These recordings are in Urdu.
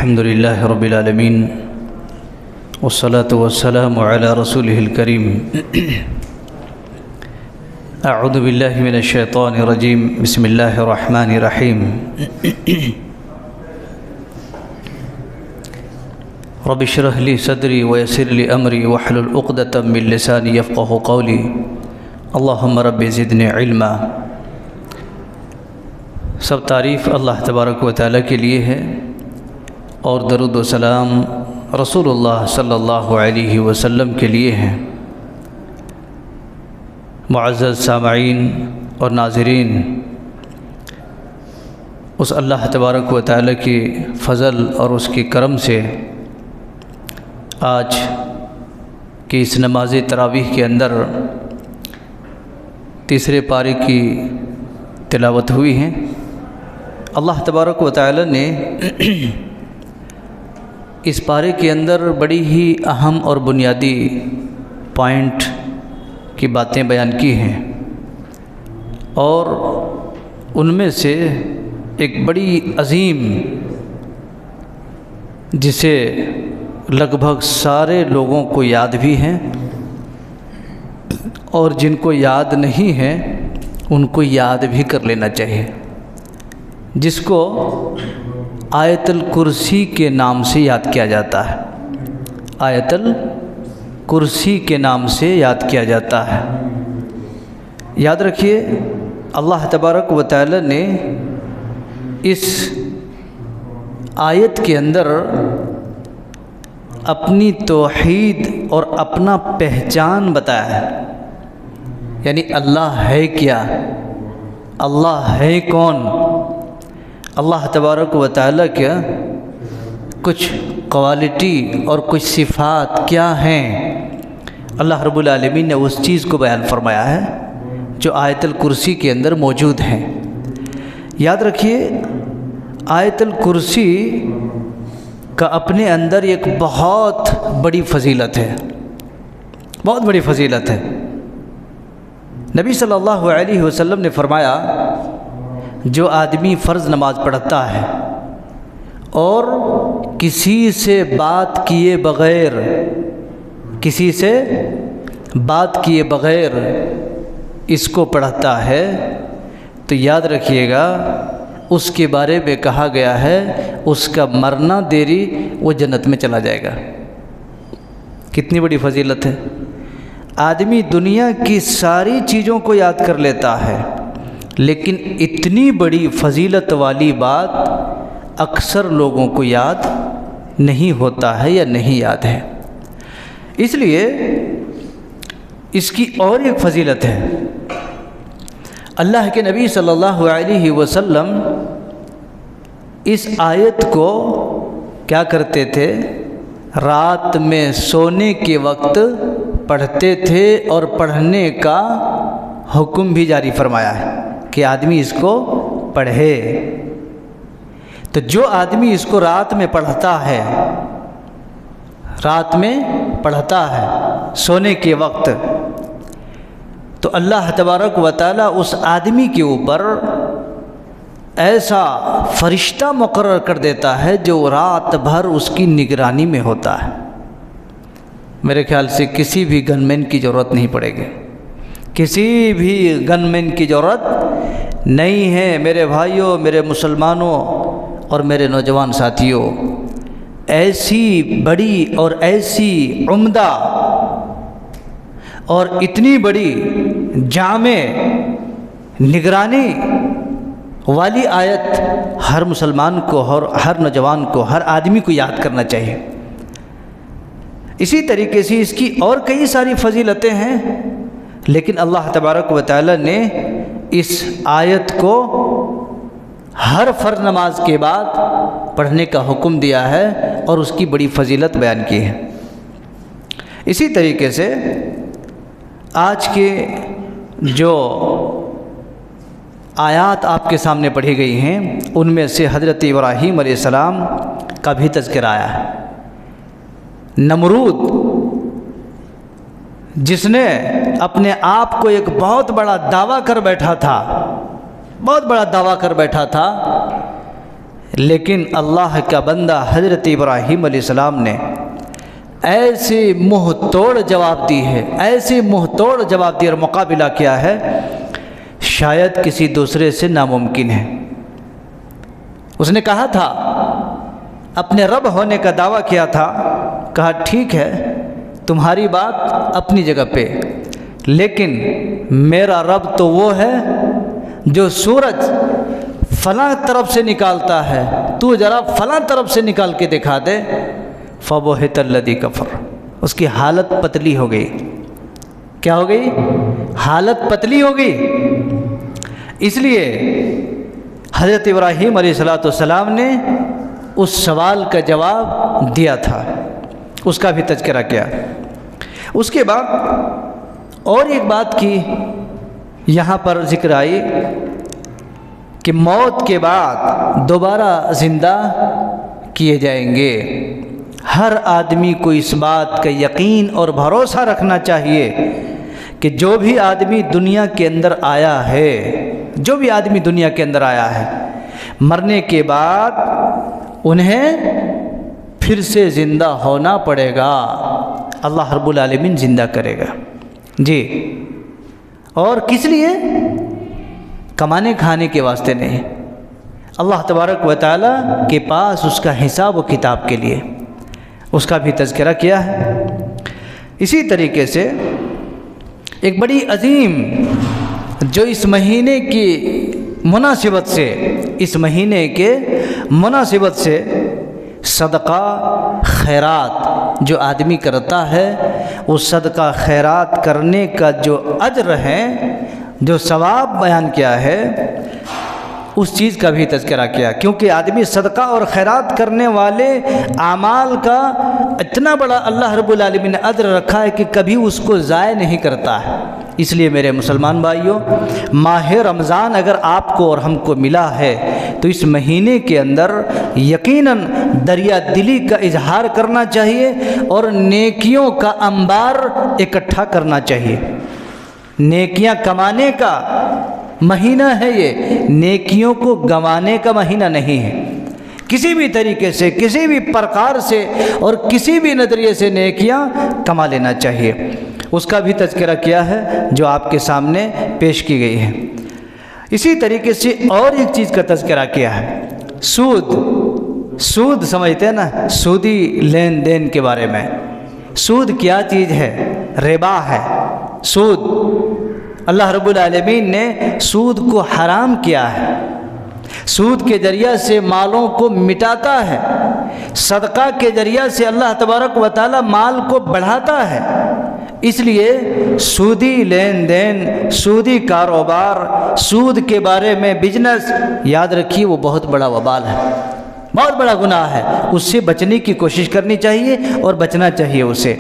الحمد لله رب العالمين والصلاة والسلام على رسوله الكريم أعوذ بالله من الشيطان الرجيم بسم الله الرحمن الرحيم رب اشرح لي صدري ويسر لي أمري واحلل عقدة من لساني يفقهوا قولي اللهم رب زدني علما۔ سب تعریف اللہ تبارک و تعالیٰ کے لیے ہے اور درود و سلام رسول اللہ صلی اللہ علیہ وسلم کے لیے ہیں۔ معزز سامعین اور ناظرین، اس اللہ تبارک و تعالیٰ کی فضل اور اس کی کرم سے آج کی اس نماز تراویح کے اندر تیسرے پارے کی تلاوت ہوئی ہے۔ اللہ تبارک و تعالیٰ نے اس پارے کے اندر بڑی ہی اہم اور بنیادی پوائنٹ کی باتیں بیان کی ہیں، اور ان میں سے ایک بڑی عظیم جسے لگ بھگ سارے لوگوں کو یاد بھی ہیں اور جن کو یاد نہیں ہے ان کو یاد بھی کر لینا چاہیے، جس کو آیت الکرسی کے نام سے یاد کیا جاتا ہے۔ آیت الکرسی کے نام سے یاد کیا جاتا ہے۔ یاد رکھیے، اللہ تبارک و تعالی نے اس آیت کے اندر اپنی توحید اور اپنا پہچان بتایا ہے، یعنی اللہ ہے کیا، اللہ ہے کون، اللہ تبارک و تعالیٰ کیا کچھ کوالٹی اور کچھ صفات کیا ہیں، اللہ رب العالمین نے اس چیز کو بیان فرمایا ہے جو آیت الکرسی کے اندر موجود ہیں۔ یاد رکھیے، آیت الکرسی کا اپنے اندر ایک بہت بڑی فضیلت ہے، بہت بڑی فضیلت ہے۔ نبی صلی اللہ علیہ وسلم نے فرمایا، جو آدمی فرض نماز پڑھتا ہے اور کسی سے بات کیے بغیر اس کو پڑھتا ہے تو یاد رکھیے گا اس کے بارے میں کہا گیا ہے اس کا مرنا دیری وہ جنت میں چلا جائے گا۔ کتنی بڑی فضیلت ہے۔ آدمی دنیا کی ساری چیزوں کو یاد کر لیتا ہے، لیکن اتنی بڑی فضیلت والی بات اکثر لوگوں کو یاد نہیں ہوتا ہے یا نہیں یاد ہے۔ اس لیے اس کی اور ایک فضیلت ہے۔ اللہ کے نبی صلی اللہ علیہ وسلم اس آیت کو کیا کرتے تھے؟ رات میں سونے کے وقت پڑھتے تھے اور پڑھنے کا حکم بھی جاری فرمایا ہے کہ آدمی اس کو پڑھے۔ تو جو آدمی اس کو رات میں پڑھتا ہے سونے کے وقت، تو اللہ تبارک و تعالی اس آدمی کے اوپر ایسا فرشتہ مقرر کر دیتا ہے جو رات بھر اس کی نگرانی میں ہوتا ہے۔ میرے خیال سے کسی بھی گن مین کی ضرورت نہیں پڑے گی، کسی بھی گن مین کی ضرورت نہیں ہے۔ میرے بھائیوں، میرے مسلمانوں اور میرے نوجوان ساتھیوں، ایسی بڑی اور ایسی عمدہ اور اتنی بڑی جامع نگرانی والی آیت ہر مسلمان کو اور ہر نوجوان کو، ہر آدمی کو یاد کرنا چاہیے۔ اسی طریقے سے اس کی اور کئی ساری فضیلتیں ہیں، لیکن اللہ تبارک و تعالی نے اس آیت کو ہر فرض نماز کے بعد پڑھنے کا حکم دیا ہے اور اس کی بڑی فضیلت بیان کی ہے۔ اسی طریقے سے آج کے جو آیات آپ کے سامنے پڑھی گئی ہیں ان میں سے حضرت ابراہیم علیہ السلام کا بھی تذکرہ آیا ہے۔ نمرود، جس نے اپنے آپ کو ایک بہت بڑا دعویٰ کر بیٹھا تھا لیکن اللہ کا بندہ حضرت ابراہیم علیہ السلام نے ایسے منہ توڑ جواب دی ہے، ایسے منہ توڑ جواب دیا اور مقابلہ کیا ہے شاید کسی دوسرے سے ناممکن ہے۔ اس نے کہا تھا، اپنے رب ہونے کا دعویٰ کیا تھا، کہا ٹھیک ہے تمہاری بات اپنی جگہ پہ، لیکن میرا رب تو وہ ہے جو سورج فلاں طرف سے نکالتا ہے، تو ذرا فلاں طرف سے نکال کے دکھا دے۔ فَبُہِتَ الَّذِي كَفَرَ، اس کی حالت پتلی ہو گئی۔ کیا ہو گئی؟ حالت پتلی ہو گئی۔ اس لیے حضرت ابراہیم علیہ السلام نے اس سوال کا جواب دیا تھا، اس کا بھی تذکرہ کیا۔ اس کے بعد اور ایک بات کی یہاں پر ذکر آئی کہ موت کے بعد دوبارہ زندہ کیے جائیں گے۔ ہر آدمی کو اس بات کا یقین اور بھروسہ رکھنا چاہیے کہ جو بھی آدمی دنیا کے اندر آیا ہے، جو بھی آدمی دنیا کے اندر آیا ہے، مرنے کے بعد انہیں پھر سے زندہ ہونا پڑے گا۔ اللہ رب العالمین زندہ کرے گا جی، اور کس لیے؟ کمانے کھانے کے واسطے نہیں، اللہ تبارک و تعالیٰ کے پاس اس کا حساب و کتاب کے لیے، اس کا بھی تذکرہ کیا ہے۔ اسی طریقے سے ایک بڑی عظیم جو اس مہینے کی مناسبت سے، اس مہینے کے مناسبت سے صدقہ خیرات جو آدمی کرتا ہے، وہ صدقہ خیرات کرنے کا جو اجر ہے، جو ثواب بیان کیا ہے، اس چیز کا بھی تذکرہ کیا، کیونکہ آدمی صدقہ اور خیرات کرنے والے اعمال کا اتنا بڑا اللہ رب العالمین نے اجر رکھا ہے کہ کبھی اس کو ضائع نہیں کرتا ہے۔ اس لیے میرے مسلمان بھائیوں، ماہ رمضان اگر آپ کو اور ہم کو ملا ہے تو اس مہینے کے اندر یقیناً دریا دلی کا اظہار کرنا چاہیے اور نیکیوں کا انبار اکٹھا کرنا چاہیے۔ نیکیاں کمانے کا مہینہ ہے، یہ نیکیوں کو گنوانے کا مہینہ نہیں ہے۔ کسی بھی طریقے سے، کسی بھی پرکار سے اور کسی بھی نظریے سے نیکیاں کما لینا چاہیے، اس کا بھی تذکرہ کیا ہے جو آپ کے سامنے پیش کی گئی ہے۔ اسی طریقے سے اور ایک چیز کا تذکرہ کیا ہے، سود سمجھتے ہیں نا، سودی لین دین کے بارے میں۔ سود کیا چیز ہے؟ ربا ہے سود۔ اللہ رب العالمین نے سود کو حرام کیا ہے، سود کے ذریعہ سے مالوں کو مٹاتا ہے، صدقہ کے ذریعہ سے اللہ تبارک و تعالی مال کو بڑھاتا ہے۔ اس لیے سودی لین دین، سودی کاروبار، سود کے بارے میں بزنس، یاد رکھیے وہ بہت بڑا وبال ہے، بہت بڑا گناہ ہے، اس سے بچنے کی کوشش کرنی چاہیے اور بچنا چاہیے اسے۔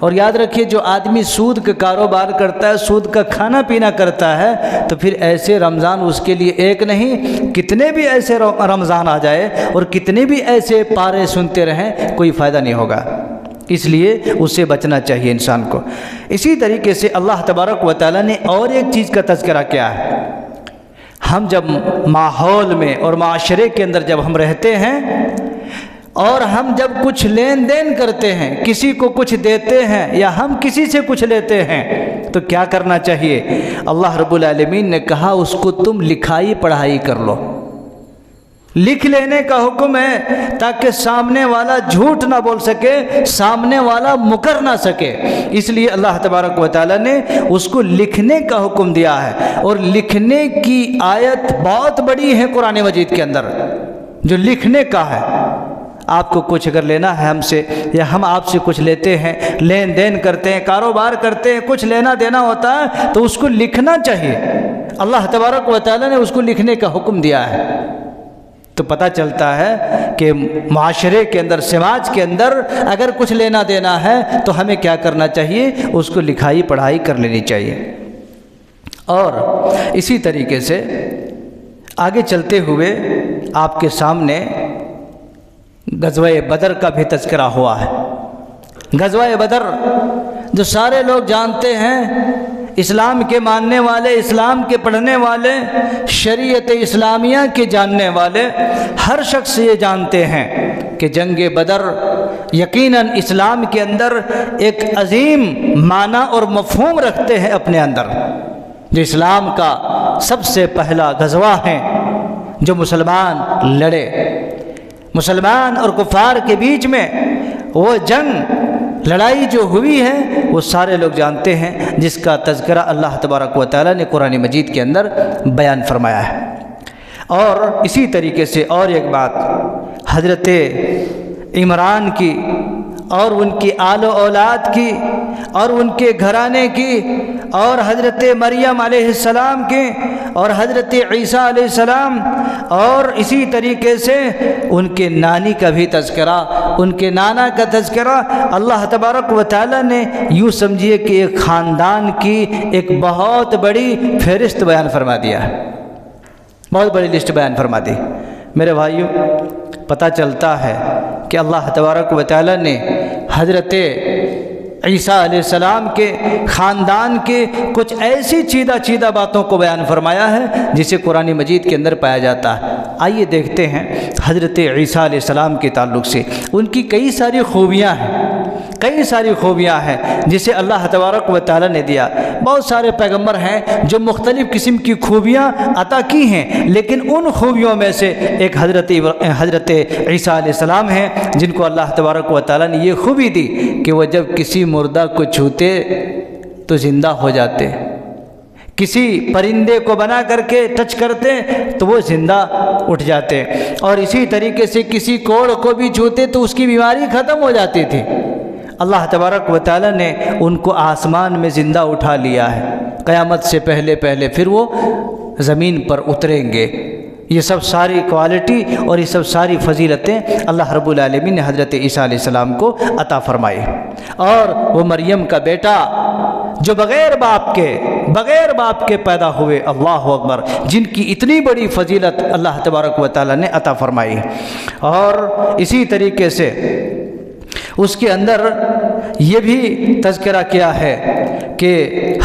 اور یاد رکھیے جو آدمی سود کا کاروبار کرتا ہے، سود کا کھانا پینا کرتا ہے، تو پھر ایسے رمضان اس کے لیے ایک نہیں، کتنے بھی ایسے رمضان آ جائے اور کتنے بھی ایسے پارے سنتے رہیں، کوئی فائدہ نہیں ہوگا۔ اس لیے اس سے بچنا چاہیے انسان کو۔ اسی طریقے سے اللہ تبارک و تعالیٰ نے اور ایک چیز کا تذکرہ کیا ہے، ہم جب ماحول میں اور معاشرے کے اندر جب ہم رہتے ہیں اور ہم جب کچھ لین دین کرتے ہیں، کسی کو کچھ دیتے ہیں یا ہم کسی سے کچھ لیتے ہیں، تو کیا کرنا چاہیے؟ اللہ رب العالمین نے کہا اس کو تم لکھائی پڑھائی کر لو۔ لکھ لینے کا حکم ہے تاکہ سامنے والا جھوٹ نہ بول سکے، سامنے والا مکر نہ سکے۔ اس لیے اللہ تبارک و تعالیٰ نے اس کو لکھنے کا حکم دیا ہے، اور لکھنے کی آیت بہت بڑی ہے قرآن مجید کے اندر، جو لکھنے کا ہے۔ آپ کو کچھ اگر لینا ہے ہم سے، یا ہم آپ سے کچھ لیتے ہیں، لین دین کرتے ہیں، کاروبار کرتے ہیں، کچھ لینا دینا ہوتا ہے، تو اس کو لکھنا چاہیے۔ اللہ تبارک و تعالیٰ نے اس کو لکھنے کا حکم دیا ہے۔ تو پتہ چلتا ہے کہ معاشرے کے اندر، سماج کے اندر اگر کچھ لینا دینا ہے تو ہمیں کیا کرنا چاہیے؟ اس کو لکھائی پڑھائی کر لینی چاہیے۔ اور اسی طریقے سے آگے چلتے ہوئے آپ کے سامنے غزوہ بدر کا بھی تذکرہ ہوا ہے۔ غزوہ بدر جو سارے لوگ جانتے ہیں، اسلام کے ماننے والے، اسلام کے پڑھنے والے، شریعت اسلامیہ کے جاننے والے ہر شخص یہ جانتے ہیں کہ جنگ بدر یقیناً اسلام کے اندر ایک عظیم معنی اور مفہوم رکھتے ہیں اپنے اندر، جو اسلام کا سب سے پہلا غزوہ ہے جو مسلمان لڑے۔ مسلمان اور کفار کے بیچ میں وہ جنگ، لڑائی جو ہوئی ہے وہ سارے لوگ جانتے ہیں، جس کا تذکرہ اللہ تبارک و تعالیٰ نے قرآن مجید کے اندر بیان فرمایا ہے۔ اور اسی طریقے سے اور ایک بات، حضرت عمران کی اور ان کی آل و اولاد کی اور ان کے گھرانے کی اور حضرت مریم علیہ السلام کی اور حضرت عیسیٰ علیہ السلام اور اسی طریقے سے ان کے نانی کا بھی تذکرہ، ان کے نانا کا تذکرہ اللہ تبارک و تعالیٰ نے یوں سمجھیے کہ ایک خاندان کی ایک بہت بڑی فہرست بیان فرما دیا ہے، بہت بڑی لسٹ بیان فرما دی۔ میرے بھائیوں، پتہ چلتا ہے کہ اللہ تبارک و تعالیٰ نے حضرت عیسیٰ علیہ السلام کے خاندان کے کچھ ایسی چیدہ باتوں کو بیان فرمایا ہے جسے قرآن مجید کے اندر پایا جاتا ہے۔ آئیے دیکھتے ہیں حضرت عیسیٰ علیہ السلام کے تعلق سے ان کی کئی ساری خوبیاں ہیں جسے اللہ تبارک و تعالیٰ نے دیا۔ بہت سارے پیغمبر ہیں جو مختلف قسم کی خوبیاں عطا کی ہیں، لیکن ان خوبیوں میں سے ایک حضرت عیسیٰ علیہ السلام ہیں جن کو اللہ تبارک و تعالیٰ نے یہ خوبی دی کہ وہ جب کسی مردہ کو چھوتے تو زندہ ہو جاتے، کسی پرندے کو بنا کر کے ٹچ کرتے تو وہ زندہ اٹھ جاتے، اور اسی طریقے سے کسی کوڑ کو بھی چھوتے تو اس کی بیماری ختم ہو جاتی تھی۔ اللہ تبارک و تعالیٰ نے ان کو آسمان میں زندہ اٹھا لیا ہے، قیامت سے پہلے پھر وہ زمین پر اتریں گے۔ یہ سب ساری کوالٹی اور یہ سب ساری فضیلتیں اللہ رب العالمین نے حضرت عیسیٰ علیہ السلام کو عطا فرمائی۔ اور وہ مریم کا بیٹا جو بغیر باپ کے پیدا ہوئے، اللہ اکبر، جن کی اتنی بڑی فضیلت اللہ تبارک و تعالیٰ نے عطا فرمائی۔ اور اسی طریقے سے اس کے اندر یہ بھی تذکرہ کیا ہے کہ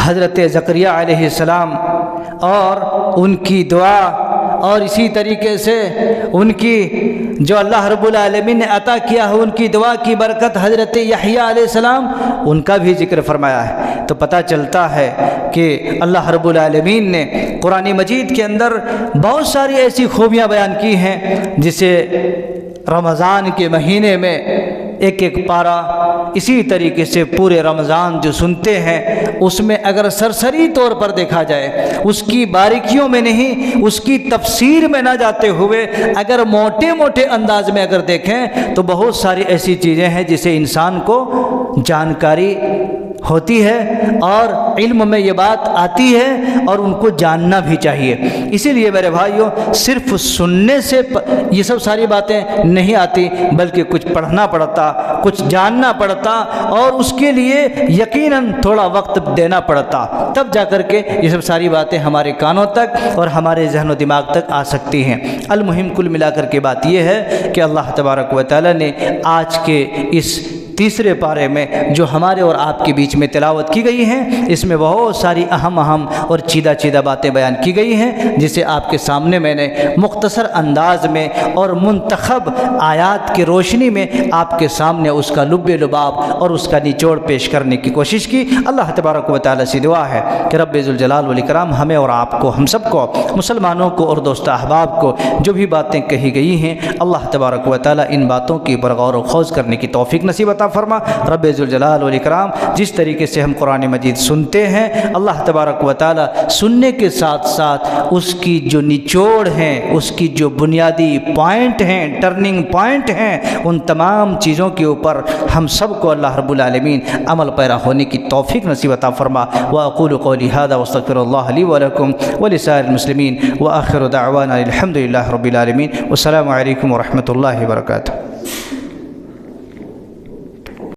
حضرت زکریہ علیہ السلام اور ان کی دعا، اور اسی طریقے سے ان کی جو اللہ رب العالمین نے عطا کیا ہے ان کی دعا کی برکت، حضرت یحییٰ علیہ السلام، ان کا بھی ذکر فرمایا ہے۔ تو پتہ چلتا ہے کہ اللہ رب العالمین نے قرآن مجید کے اندر بہت ساری ایسی خوبیاں بیان کی ہیں جسے رمضان کے مہینے میں ایک پارہ، اسی طریقے سے پورے رمضان جو سنتے ہیں اس میں اگر سرسری طور پر دیکھا جائے، اس کی باریکیوں میں نہیں، اس کی تفسیر میں نہ جاتے ہوئے اگر موٹے انداز میں اگر دیکھیں تو بہت ساری ایسی چیزیں ہیں جسے انسان کو جانکاری ہوتی ہے اور علم میں یہ بات آتی ہے اور ان کو جاننا بھی چاہیے۔ اسی لیے میرے بھائیوں، صرف سننے سے یہ سب ساری باتیں نہیں آتی، بلکہ کچھ پڑھنا پڑتا، کچھ جاننا پڑتا، اور اس کے لیے یقیناً تھوڑا وقت دینا پڑتا، تب جا کر کے یہ سب ساری باتیں ہمارے کانوں تک اور ہمارے ذہن و دماغ تک آ سکتی ہیں۔ المہم کل ملا کر کے بات یہ ہے کہ اللہ تبارک و تعالیٰ نے آج کے اس تیسرے پارے میں جو ہمارے اور آپ کے بیچ میں تلاوت کی گئی ہیں، اس میں بہت ساری اہم اور چیدہ باتیں بیان کی گئی ہیں، جسے آپ کے سامنے میں نے مختصر انداز میں اور منتخب آیات کی روشنی میں آپ کے سامنے اس کا لب لباب اور اس کا نچوڑ پیش کرنے کی کوشش کی۔ اللہ تبارک و تعالیٰ سے دعا ہے کہ رب ذوالجلال والاکرام ہمیں اور آپ کو، ہم سب کو، مسلمانوں کو اور دوست احباب کو جو بھی باتیں کہی گئی ہیں، اللہ تبارک و تعالیٰ ان باتوں کی پر غور و خوض کرنے کی توفیق نصیب عطا فرما۔ رب ذوالجلال والاکرام جس طریقے سے ہم قرآن مجید سنتے ہیں، اللہ تبارک و تعالیٰ سننے کے ساتھ ساتھ اس کی جو نچوڑ ہیں، اس کی جو بنیادی پوائنٹ ہیں، ٹرننگ پوائنٹ ہیں، ان تمام چیزوں کے اوپر ہم سب کو اللہ رب العالمین عمل پیرا ہونے کی توفیق نصیب عطا فرما۔ واقول قولی ھذا واستغفر اللہ لی ولکم ولسائر المسلمین، وآخر دعوانا الحمد للہ رب العالمین، والسلام علیکم ورحمۃ اللہ وبرکاتہ۔